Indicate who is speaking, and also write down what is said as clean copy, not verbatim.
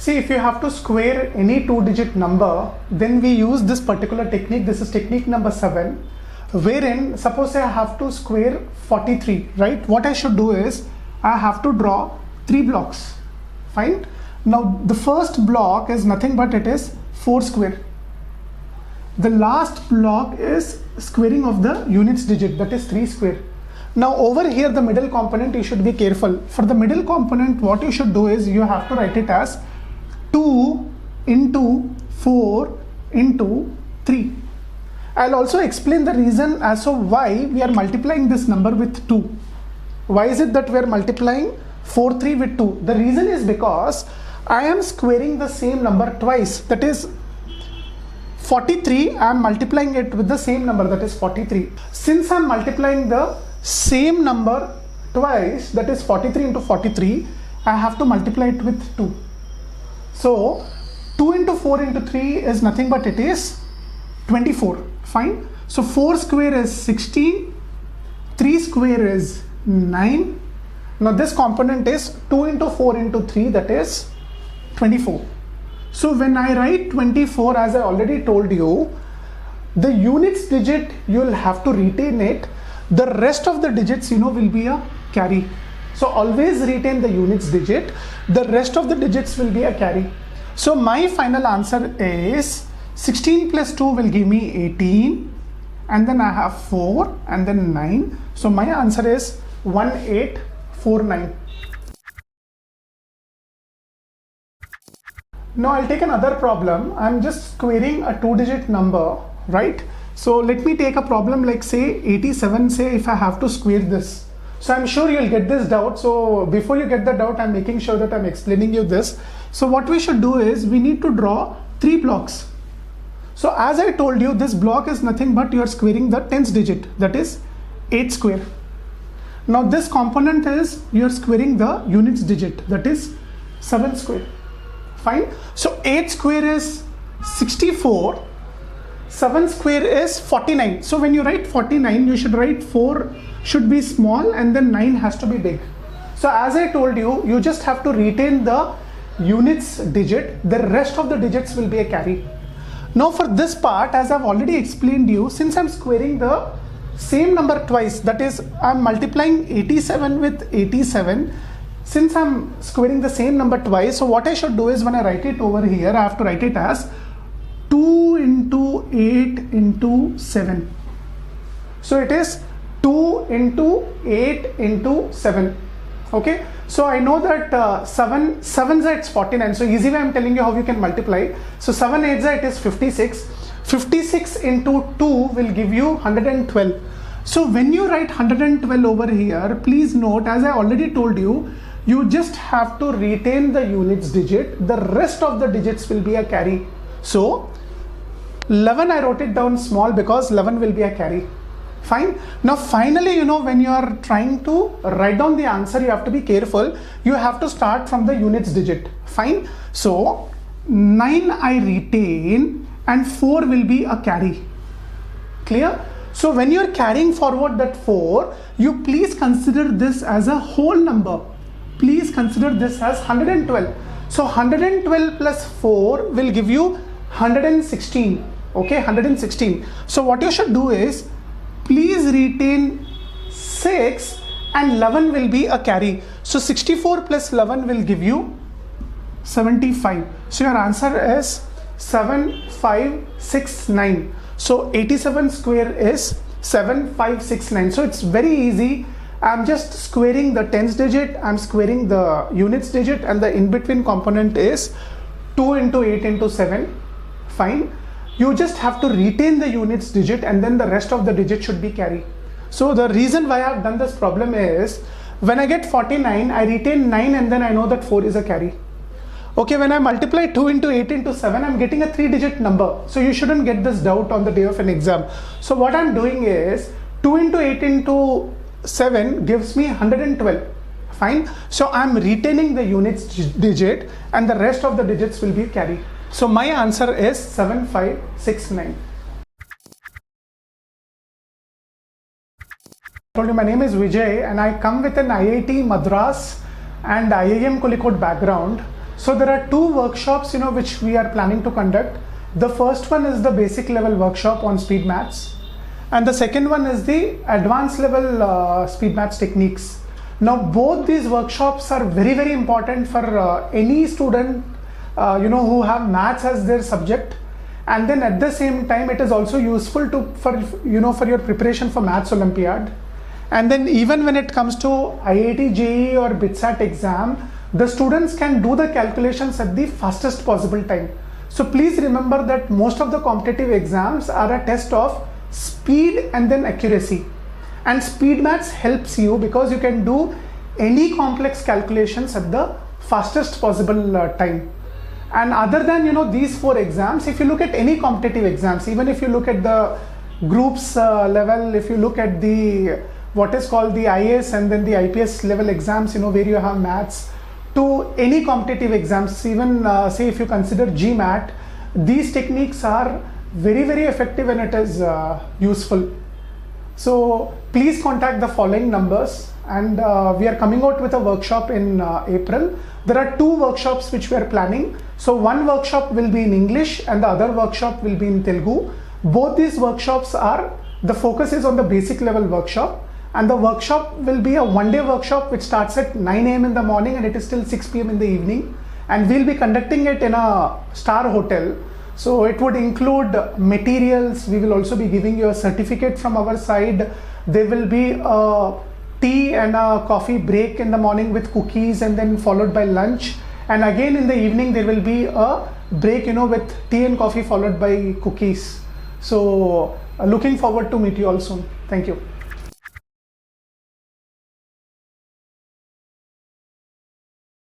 Speaker 1: See, if you have to square any two-digit number, then we use this particular technique. This is technique number 7, wherein suppose I have to square 43, right? What I should do is I have to draw 3 blocks. Fine. Now the first block is nothing but it is 4 square. The last block is squaring of the units digit, that is 3 square. Now over here the middle component, you should be careful. For the middle component, what you should do is you have to write it as 2 into 4 into 3. I'll also explain the reason as to why we are multiplying this number with 2. Why is it that we are multiplying 3 with 2? The reason is because I am squaring the same number twice, that is 43. I am multiplying it with the same number, that is 43. Since I am multiplying the same number twice, that is 43 into 43, I have to multiply it with 2. So 2 into 4 into 3 is nothing but it is 24. Fine. So 4 square is 16, 3 square is 9. Now this component is 2 into 4 into 3, that is 24. So when I write 24, as I already told you, the units digit you will have to retain it. The rest of the digits will be a carry. So always retain the units digit. The rest of the digits will be a carry. So my final answer is 16 plus 2 will give me 18, and then I have 4 and then 9. So my answer is 1849. Now I'll take another problem. I'm just squaring a 2-digit number, right? So let me take a problem like say 87, say if I have to square this. So I'm sure you'll get this doubt. So before you get the doubt, I'm making sure that I'm explaining you this. So what we should do is we need to draw 3 blocks. So as I told you, this block is nothing but you are squaring the tens digit, that is 8 square. Now this component is you are squaring the units digit, that is 7 square. Fine. So 8 square is 64, 7 square is 49. So when you write 49, you should write 4 should be small and then 9 has to be big. So as I told you, you just have to retain the units digit. The rest of the digits will be a carry. Now for this part, as I've already explained you, since I'm squaring the same number twice, that is I'm multiplying 87 with 87. Since I'm squaring the same number twice, so what I should do is when I write it over here, I have to write it as 2 into 8 into 7. So it is 2 into 8 into 7. Okay. So I know that 7 it's 49. So easy way I'm telling you how you can multiply. So 7 8 it is 56. 56 into 2 will give you 112. So when you write 112 over here, please note, as I already told you, you just have to retain the units digit. The rest of the digits will be a carry. So 11 I wrote it down small because 11 will be a carry. Fine. Now finally, when you are trying to write down the answer, you have to be careful. You have to start from the units digit. Fine. So 9 I retain and 4 will be a carry. Clear? So when you are carrying forward that 4, you please consider this as a whole number. Please consider this as 112. So 112 plus 4 will give you 116. Okay, 116. So what you should do is please retain 6 and 11 will be a carry. So 64 plus 11 will give you 75. So your answer is 7569. So 87 square is 7569. So it's very easy. I'm just squaring the tens digit, I'm squaring the units digit, and the in between component is 2 into 8 into 7. Fine. You just have to retain the units digit and then the rest of the digit should be carry. So the reason why I've done this problem is when I get 49, I retain 9 and then I know that 4 is a carry. Okay, when I multiply 2 into 8 into 7, I'm getting a 3-digit number. So you shouldn't get this doubt on the day of an exam. So what I'm doing is 2 into 8 into 7 gives me 112. Fine. So I'm retaining the units digit and the rest of the digits will be carry. So my answer is 7569. I told you my name is Vijay and I come with an IIT Madras and IIM Kozhikode background. So there are two workshops, which we are planning to conduct. The first one is the basic level workshop on speed maths, and the second one is the advanced level speed maths techniques. Now both these workshops are very, very important for any student who have maths as their subject, and then at the same time it is also useful for your preparation for maths Olympiad. And then even when it comes to IIT JEE or BITSAT exam, the students can do the calculations at the fastest possible time. So please remember that most of the competitive exams are a test of speed and then accuracy. And speed maths helps you because you can do any complex calculations at the fastest possible time. And other than these four exams, if you look at any competitive exams, even if you look at the groups level, if you look at the what is called the IAS and then the IPS level exams, where you have maths, to any competitive exams, even say if you consider GMAT, these techniques are very, very effective and it is useful. So please contact the following numbers, and we are coming out with a workshop in April. There are two workshops which we are planning. So one workshop will be in English and the other workshop will be in Telugu. Both these workshops the focus is on the basic level workshop, and the workshop will be a one-day workshop which starts at 9 a.m. in the morning and it is till 6 p.m. in the evening, and we'll be conducting it in a star hotel. So it would include materials. We will also be giving you a certificate from our side. There will be a tea and a coffee break in the morning with cookies, and then followed by lunch, and again in the evening there will be a break with tea and coffee followed by cookies. So looking forward to meet you all soon. Thank you.